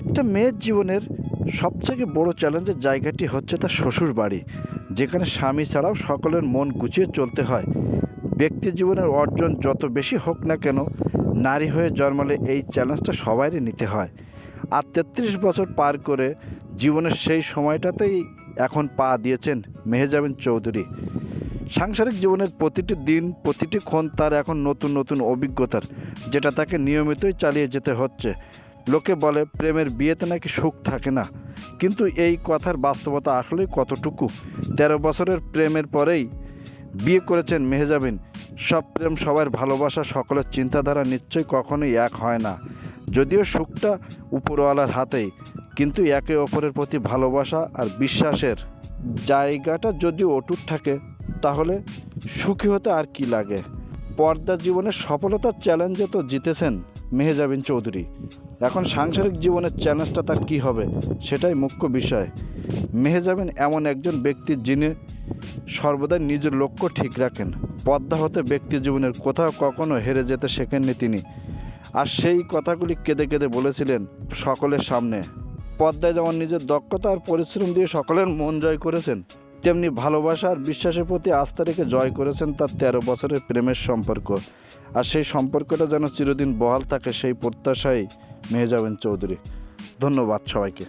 একটা মেয়ের জীবনের সবথেকে বড় চ্যালেঞ্জের জায়গাটি হচ্ছে তার শ্বশুর বাড়ি, যেখানে স্বামী ছাড়াও সকলের মন গুছিয়ে চলতে হয়। ব্যক্তি জীবনের অর্জন যত বেশি হোক না কেন, নারী হয়ে জন্মালে এই চ্যালেঞ্জটা সবাইরই নিতে হয়। আর ৩৩ বছর পার করে জীবনের সেই সময়টাতেই এখন পা দিয়েছেন মেহজাবিন চৌধুরী। সাংসারিক জীবনের প্রতিটি দিন, প্রতিটি ক্ষণ তার এখন নতুন নতুন অভিজ্ঞতার, যেটা তাকে নিয়মিতই চালিয়ে যেতে হচ্ছে। লোকে বলে প্রেমের বিয়েতে নাকি সুখ থাকে না, কিন্তু এই কথার বাস্তবতা আসলেই কতটুকু? ১৩ বছরের প্রেমের পরেই বিয়ে করেছেন মেহজাবিন। সব প্রেম, সবার ভালোবাসা, সকলের চিন্তাধারা নিশ্চয়ই কখনোই এক হয় না। যদিও সুখটা উপরওয়ালার হাতেই, কিন্তু একে অপরের প্রতি ভালোবাসা আর বিশ্বাসের জায়গাটা যদি অটুট থাকে, তাহলে সুখী হতে আর কি লাগে। পর্দা জীবনের সফলতার চ্যালেঞ্জে তো জিতেছেন মেহজাবিন চৌধুরী। এখন সাংসারিক জীবনের চ্যালেঞ্জটা তার কী হবে, সেটাই মুখ্য বিষয়। মেহজাবিন এমন একজন ব্যক্তি যিনি সর্বদাই নিজের লক্ষ্য ঠিক রাখেন। পর্দা হতে ব্যক্তি জীবনের কোথাও কখনো হেরে যেতে শেখেননি তিনি। আর সেই কথাগুলি কেঁদে কেঁদে বলেছিলেন সকলের সামনে। পর্দায় যেমন নিজের দক্ষতা আর পরিশ্রম দিয়ে সকলের মন জয় করেছেন, তেমনি ভালোবাসা আর বিশ্বাসের প্রতি আস্থা রেখে জয় করেছেন তার ১৩ বছরের প্রেমের সম্পর্ক। আর সেই সম্পর্কটা যেন চিরদিন বহাল থাকে, সেই প্রত্যাশাই মেহজাবিন চৌধুরী। ধন্যবাদ সবাইকে।